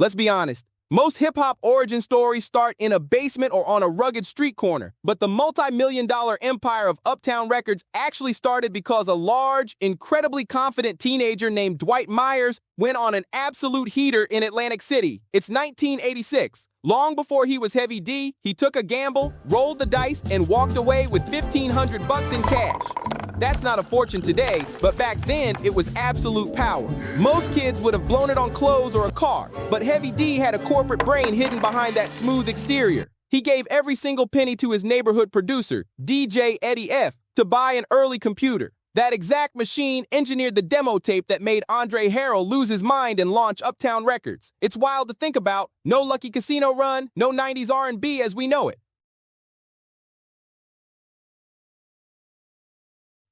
Let's be honest. Most hip-hop origin stories start in a basement or on a rugged street corner, but the multi-million-dollar empire of Uptown Records actually started because a large, incredibly confident teenager named Dwight Myers went on an absolute heater in Atlantic City. It's 1986. Long before he was Heavy D, he took a gamble, rolled the dice, and walked away with $1,500 in cash. That's not a fortune today, but back then, it was absolute power. Most kids would have blown it on clothes or a car, but Heavy D had a corporate brain hidden behind that smooth exterior. He gave every single penny to his neighborhood producer, DJ Eddie F., to buy an early computer. That exact machine engineered the demo tape that made Andre Harrell lose his mind and launch Uptown Records. It's wild to think about. No Lucky Casino run, no 90s R&B as we know it.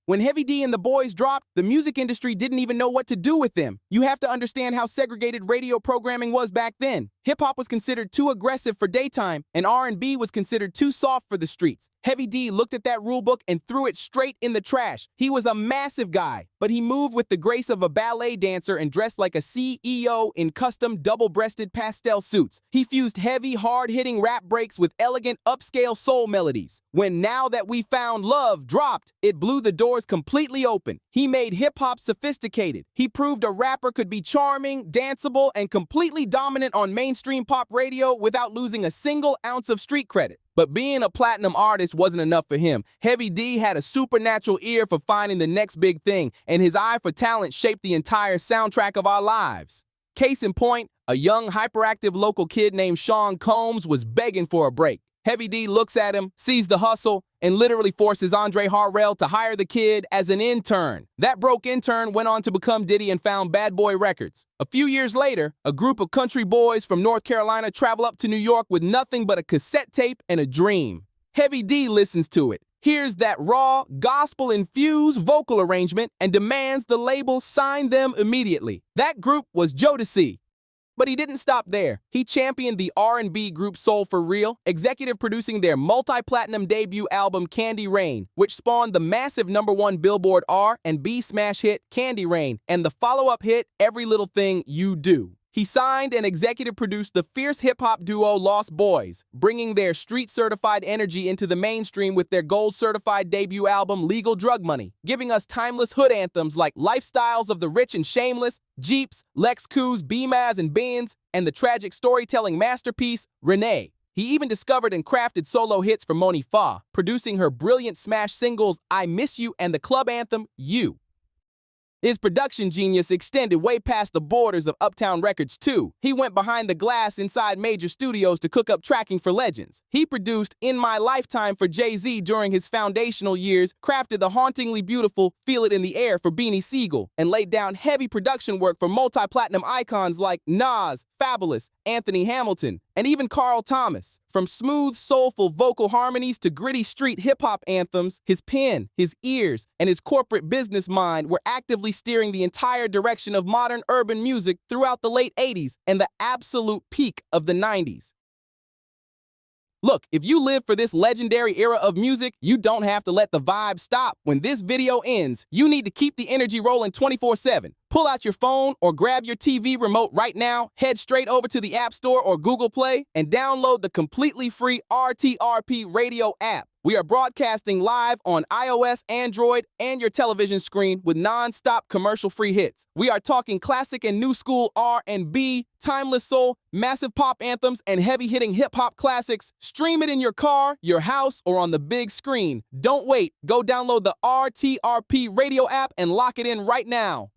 When Heavy D and the Boyz dropped, the music industry didn't even know what to do with them. You have to understand how segregated radio programming was back then. Hip-hop was considered too aggressive for daytime, and R&B was considered too soft for the streets. Heavy D looked at that rulebook and threw it straight in the trash. He was a massive guy, but he moved with the grace of a ballet dancer and dressed like a CEO in custom double-breasted pastel suits. He fused heavy, hard-hitting rap breaks with elegant, upscale soul melodies. When Now That We Found Love dropped, it blew the doors completely open. He made hip-hop sophisticated. He proved a rapper could be charming, danceable, and completely dominant on mainstream pop radio without losing a single ounce of street credit. But being a platinum artist wasn't enough for him. Heavy D had a supernatural ear for finding the next big thing, and his eye for talent shaped the entire soundtrack of our lives. Case in point, a young, hyperactive local kid named Sean Combs was begging for a break. Heavy D looks at him, sees the hustle, and literally forces Andre Harrell to hire the kid as an intern. That broke intern went on to become Diddy and found Bad Boy Records. A few years later, a group of country boys from North Carolina travel up to New York with nothing but a cassette tape and a dream. Heavy D listens to it, hears that raw, gospel-infused vocal arrangement, and demands the label sign them immediately. That group was Jodeci. But he didn't stop there. He championed the R&B group Soul for Real, executive producing their multi-platinum debut album Candy Rain, which spawned the massive #1 Billboard R&B smash hit Candy Rain and the follow-up hit Every Little Thing You Do. He signed and executive produced the fierce hip-hop duo Lost Boyz, bringing their street-certified energy into the mainstream with their gold-certified debut album Legal Drug Money, giving us timeless hood anthems like Lifestyles of the Rich and Shameless, Jeeps, Lex Coos, Beamaz and Benz, and the tragic storytelling masterpiece, Renee. He even discovered and crafted solo hits for Monifah, producing her brilliant smash singles I Miss You and the club anthem, You. His production genius extended way past the borders of Uptown Records, too. He went behind the glass inside major studios to cook up tracking for legends. He produced In My Lifetime for Jay-Z during his foundational years, crafted the hauntingly beautiful Feel It in the Air for Beanie Siegel, and laid down heavy production work for multi-platinum icons like Nas, Fabulous, Anthony Hamilton, and even Carl Thomas. From smooth, soulful vocal harmonies to gritty street hip-hop anthems, his pen, his ears, and his corporate business mind were actively steering the entire direction of modern urban music throughout the late 80s and the absolute peak of the 90s. Look, if you live for this legendary era of music, you don't have to let the vibe stop. When this video ends, you need to keep the energy rolling 24/7. Pull out your phone or grab your TV remote right now, head straight over to the App Store or Google Play, and download the completely free RTRP radio app. We are broadcasting live on iOS, Android, and your television screen with non-stop commercial-free hits. We are talking classic and new school R&B, timeless soul, massive pop anthems, and heavy-hitting hip-hop classics. Stream it in your car, your house, or on the big screen. Don't wait. Go download the RTRP radio app and lock it in right now.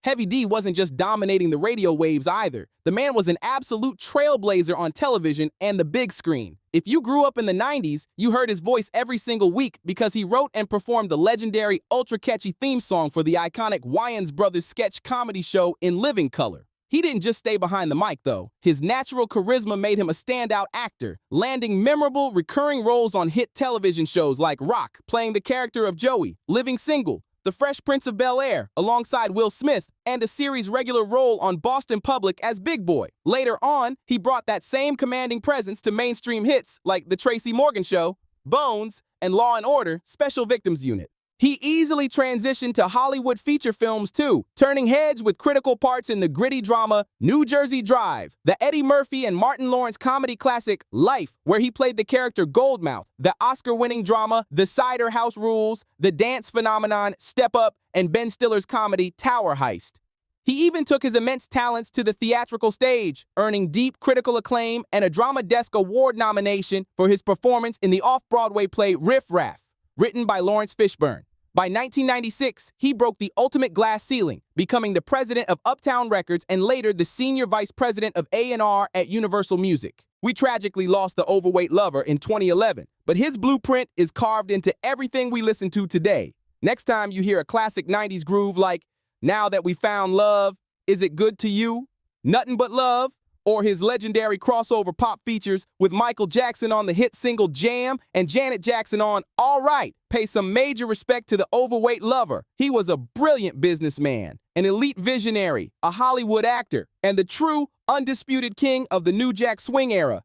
Heavy D wasn't just dominating the radio waves either. The man was an absolute trailblazer on television and the big screen. If you grew up in the 90s, you heard his voice every single week because he wrote and performed the legendary, ultra-catchy theme song for the iconic Wayans Brothers sketch comedy show In Living Color. He didn't just stay behind the mic, though. His natural charisma made him a standout actor, landing memorable, recurring roles on hit television shows like Rock, playing the character of Joey, Living Single, The Fresh Prince of Bel-Air, alongside Will Smith, and a series regular role on Boston Public as Big Boy. Later on, he brought that same commanding presence to mainstream hits like The Tracy Morgan Show, Bones, and Law & Order Special Victims Unit. He easily transitioned to Hollywood feature films too, turning heads with critical parts in the gritty drama New Jersey Drive, the Eddie Murphy and Martin Lawrence comedy classic Life, where he played the character Goldmouth, the Oscar-winning drama The Cider House Rules, the dance phenomenon Step Up, and Ben Stiller's comedy Tower Heist. He even took his immense talents to the theatrical stage, earning deep critical acclaim and a Drama Desk Award nomination for his performance in the off-Broadway play Riff Raff, written by Lawrence Fishburne. By 1996, he broke the ultimate glass ceiling, becoming the president of Uptown Records and later the senior vice president of A&R at Universal Music. We tragically lost the Overweight Lover in 2011, but his blueprint is carved into everything we listen to today. Next time you hear a classic 90s groove like Now That We Found Love, Is It Good to You, Nothing But Love, or his legendary crossover pop features with Michael Jackson on the hit single Jam and Janet Jackson on All Right, pay some major respect to the Overweight Lover. He was a brilliant businessman, an elite visionary, a Hollywood actor, and the true, undisputed king of the New Jack Swing era.